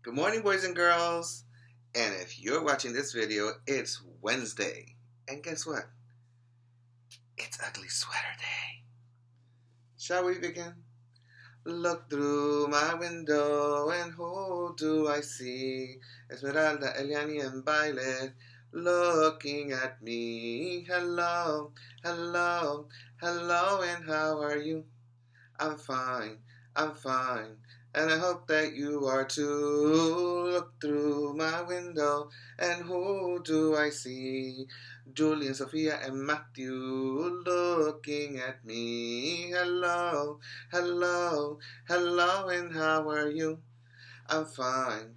Good morning, boys and girls. And if you're watching this video, it's Wednesday. And guess what? It's Ugly Sweater Day. Shall we begin? Look through my window and who do I see? Esmeralda, Eliani, and Violet looking at me. Hello, hello, hello, and how are you? I'm fine, and I hope that you are too. Look through my window, and who do I see? Julian, Sophia, and Matthew looking at me. Hello, hello, hello, and how are you? I'm fine,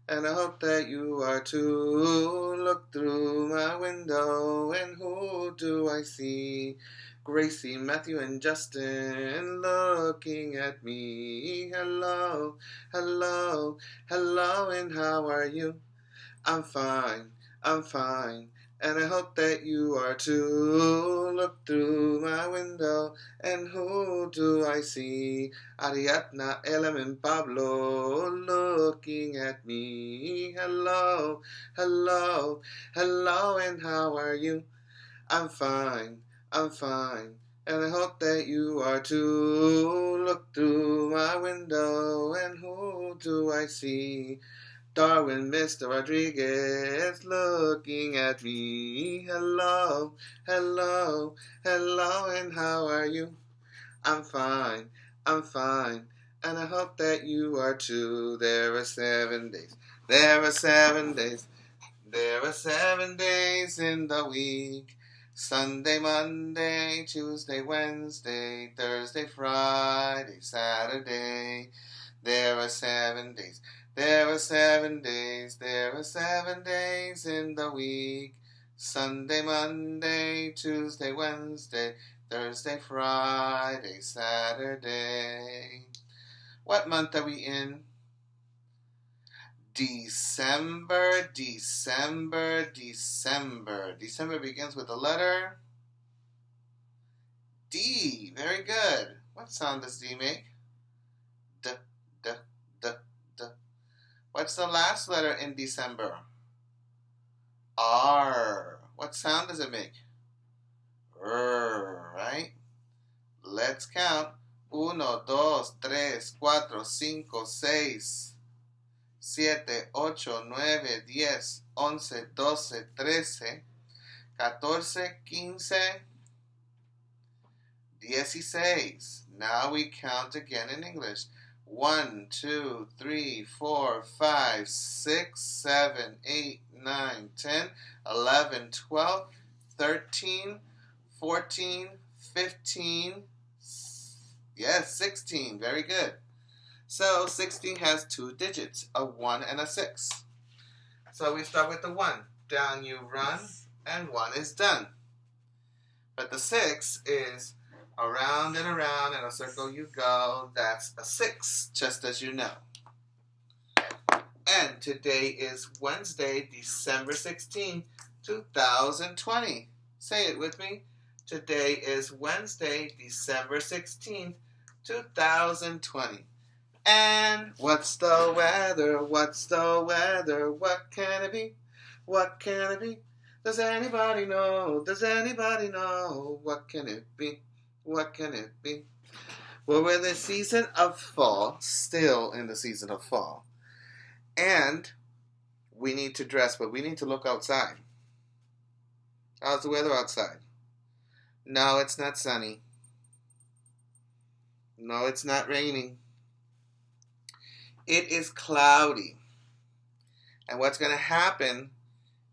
and I hope that you are too. Look through my window, and who do I see? Gracie, Matthew, and Justin looking at me. Hello, hello, hello, and how are you? I'm fine, and I hope that you are too. Look through my window, and who do I see? Ariadna, Elam, and Pablo looking at me. Hello, hello, hello, and how are you? I'm fine, and I hope that you are too. Look through my window, and who do I see? Darwin, Mr. Rodriguez looking at me. Hello, hello, hello, and how are you? I'm fine, and I hope that you are too. There are 7 days. There are 7 days. There are 7 days in the week. Sunday, Monday, Tuesday, Wednesday, Thursday, Friday, Saturday. There are 7 days. There are 7 days. There are 7 days in the week. Sunday, Monday, Tuesday, Wednesday, Thursday, Friday, Saturday. What month are we in? December. December begins with the letter D. Very good. What sound does D make? D, D, D, D. What's the last letter in December? R. What sound does it make? R, right? Let's count. 1, 2, 3, 4, 5, 6, 7, 8, 9, 10, 11, 12, 13, 14, 15, 16. Now we count again in English. 1, 2, 3, 4, 5, 6, 7, 8, 9, 10, 11, 12, 13, 14, 15. Yes, 16. Very good. So 16 has 2 digits, a 1 and a 6. So we start with the 1. Down you run, and 1 is done. But the 6 is around and around in a circle you go. That's a 6, just as you know. And today is Wednesday, December 16, 2020. Say it with me. Today is Wednesday, December 16, 2020. And what's the weather? What's the weather? What can it be? What can it be? Does anybody know? Does anybody know? What can it be? What can it be? Well, we're in the season of fall, still in the season of fall. And we need to dress, but we need to look outside. How's the weather outside? No, it's not sunny. No, it's not raining. It is cloudy. And what's going to happen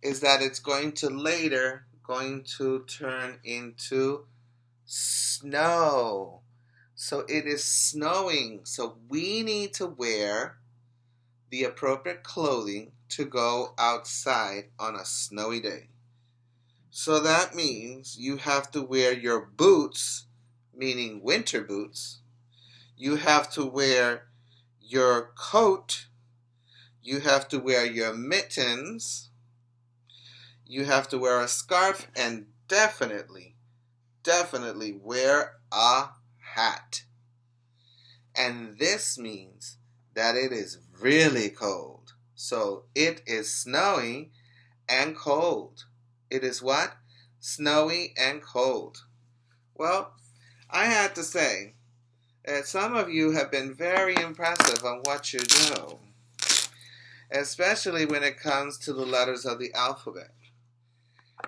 is that it's going to turn into snow. So it is snowing. So we need to wear the appropriate clothing to go outside on a snowy day. So that means you have to wear your boots, meaning winter boots. You have to wear your coat. You have to wear your mittens. You have to wear a scarf, and definitely wear a hat. And this means that it is really cold. So it is snowy and cold. It is what? Snowy and cold. Well, I had to say that some of you have been very impressive on what you know, especially when it comes to the letters of the alphabet.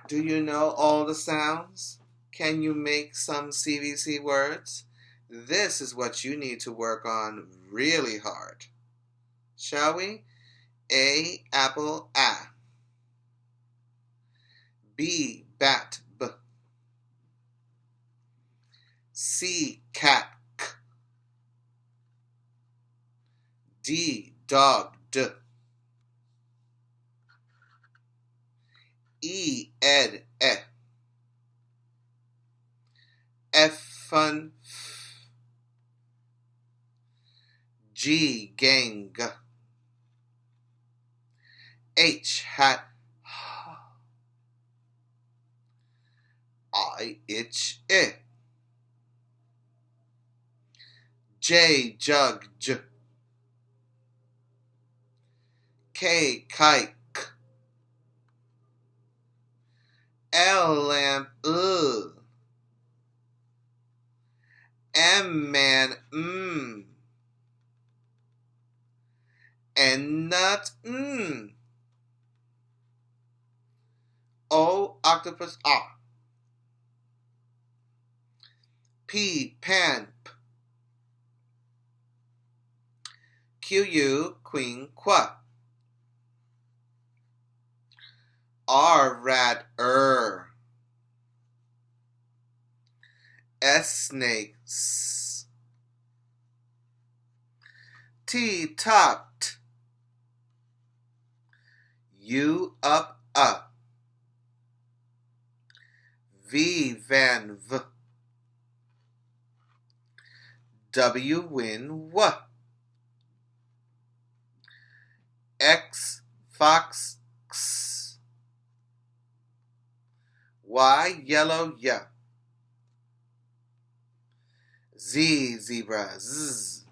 Do you know all the sounds? Can you make some CVC words? This is what you need to work on really hard. Shall we? A, apple, A. B, bat, B. C, cat, K. D, dog, D. E, ed, E. F, fun, F. G, gang, G. H, hat, H. I, itch, I. J, jug, J. K, kite, K. L, lamp, L. M, man, M. N, nut, N. O, octopus, ah. P, pan, P. Q, U, queen, qua. R, rat, S, snake, S. T, top, T. U, up, V, van, V. W, win, W. X, fox, X. Y, yellow, Y. Z, zebra, Z.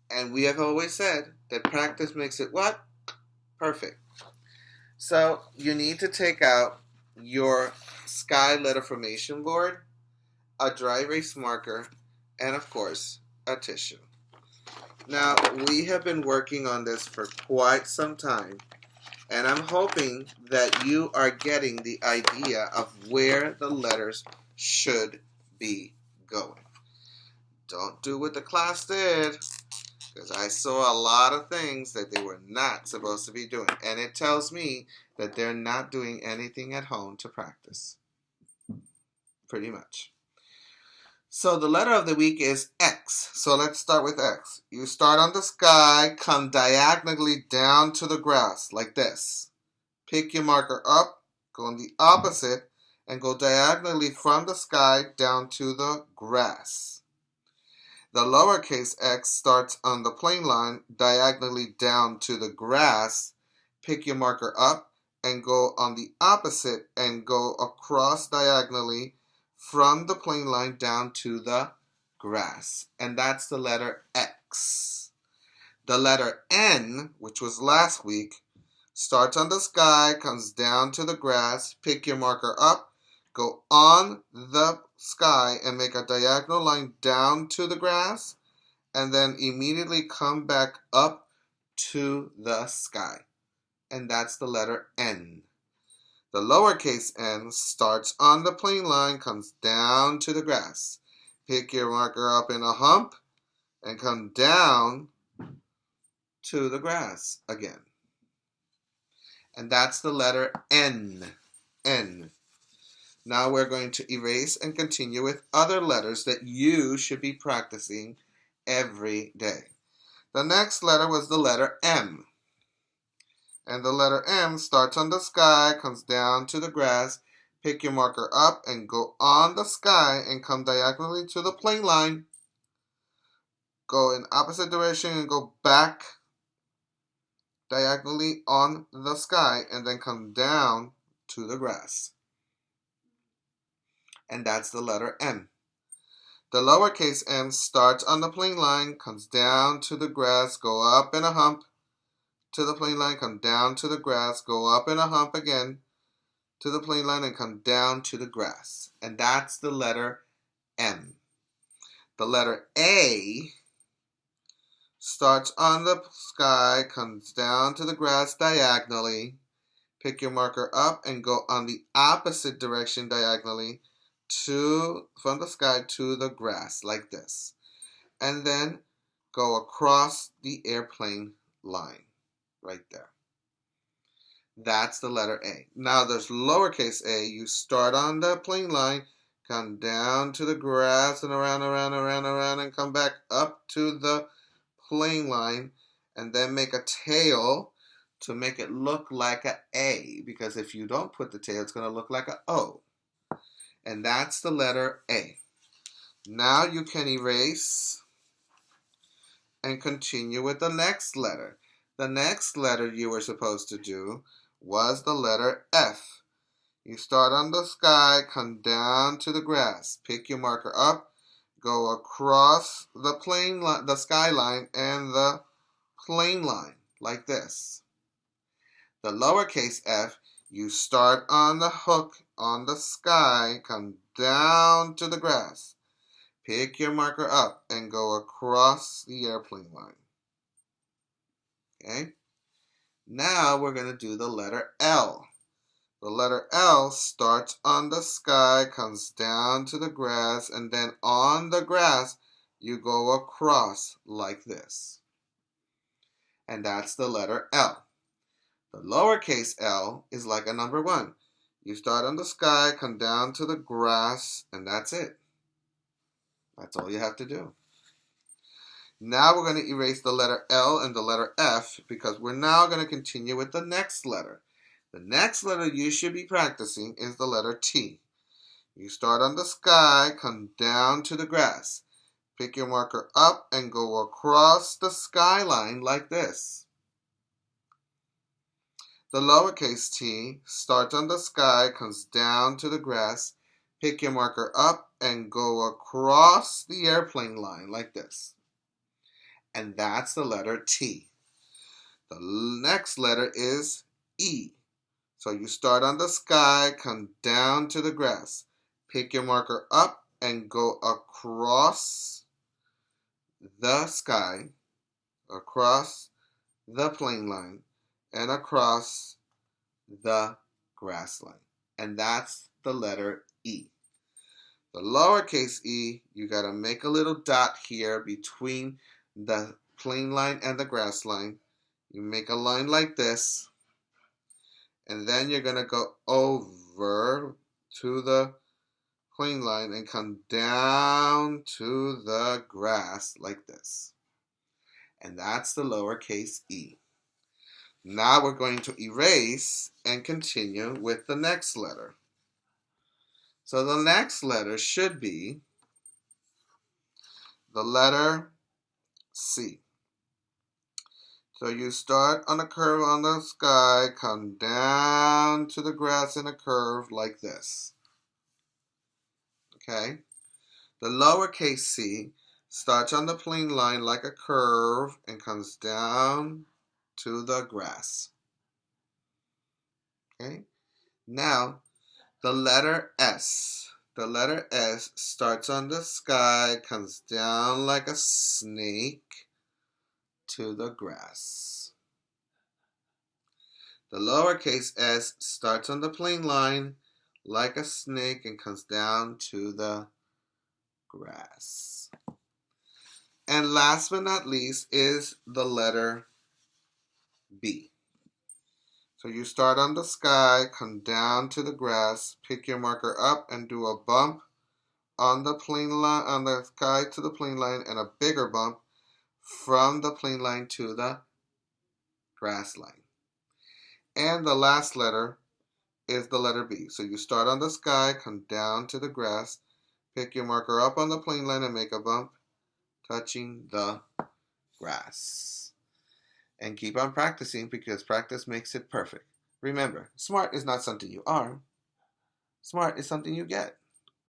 And we have always said that practice makes it what? Perfect. So you need to take out your sky letter formation board, a dry erase marker, and of course, a tissue. Now, we have been working on this for quite some time, and I'm hoping that you are getting the idea of where the letters should be going. Don't do what the class did, because I saw a lot of things that they were not supposed to be doing, and it tells me that they're not doing anything at home to practice, pretty much. So the letter of the week is X. So let's start with X. You start on the sky, come diagonally down to the grass, like this. Pick your marker up, go on the opposite, and go diagonally from the sky down to the grass. The lowercase x starts on the plane line, diagonally down to the grass. Pick your marker up and go on the opposite and go across diagonally from the plane line down to the grass. And that's the letter X. The letter N, which was last week, starts on the sky, comes down to the grass. Pick your marker up, go on the sky and make a diagonal line down to the grass, and then immediately come back up to the sky. And that's the letter N. The lowercase n starts on the plane line, comes down to the grass. Pick your marker up in a hump and come down to the grass again. And that's the letter N. N. Now we're going to erase and continue with other letters that you should be practicing every day. The next letter was the letter M. And the letter M starts on the sky, comes down to the grass. Pick your marker up and go on the sky and come diagonally to the plane line. Go in opposite direction and go back diagonally on the sky and then come down to the grass. And that's the letter M. The lowercase m starts on the plane line, comes down to the grass, go up in a hump to the plane line, come down to the grass, go up in a hump again to the plane line, and come down to the grass. And that's the letter M. The letter A starts on the sky, comes down to the grass diagonally. Pick your marker up and go on the opposite direction diagonally from the sky to the grass, like this. And then go across the airplane line, right there. That's the letter A. Now there's lowercase a. You start on the plane line, come down to the grass and around, and come back up to the plane line, and then make a tail to make it look like an A, because if you don't put the tail, it's going to look like an O. And that's the letter A. Now you can erase and continue with the next letter. The next letter you were supposed to do was the letter F. You start on the sky, come down to the grass, pick your marker up, go across the skyline and the plane line, like this. The lowercase f, you start on the hook on the sky, come down to the grass, pick your marker up, and go across the airplane line. Okay? Now we're going to do the letter L. The letter L starts on the sky, comes down to the grass, and then on the grass, you go across like this. And that's the letter L. The lowercase l is like a number 1. You start on the sky, come down to the grass, and that's it. That's all you have to do. Now we're going to erase the letter L and the letter F, because we're now going to continue with the next letter. The next letter you should be practicing is the letter T. You start on the sky, come down to the grass. Pick your marker up and go across the skyline like this. The lowercase t starts on the sky, comes down to the grass. Pick your marker up and go across the airplane line like this. And that's the letter T. The next letter is E. So you start on the sky, come down to the grass. Pick your marker up and go across the sky, across the plane line, and across the grass line. And that's the letter E. The lowercase e, you got to make a little dot here between the plane line and the grass line. You make a line like this, and then you're going to go over to the plane line and come down to the grass like this. And that's the lowercase e. Now we're going to erase and continue with the next letter. So the next letter should be the letter C. So you start on a curve on the sky, come down to the grass in a curve like this. Okay? The lowercase c starts on the plane line like a curve and comes down to the grass. Okay? Now, the letter S. The letter S starts on the sky, comes down like a snake to the grass. The lowercase s starts on the plane line like a snake and comes down to the grass. And last but not least is the letter B. So you start on the sky, come down to the grass, pick your marker up and do a bump on the plane line, on the sky to the plane line, and a bigger bump from the plane line to the grass line. And the last letter is the letter B. So you start on the sky, come down to the grass, pick your marker up on the plane line and make a bump touching the grass. And keep on practicing, because practice makes it perfect. Remember, smart is not something you are. Smart is something you get.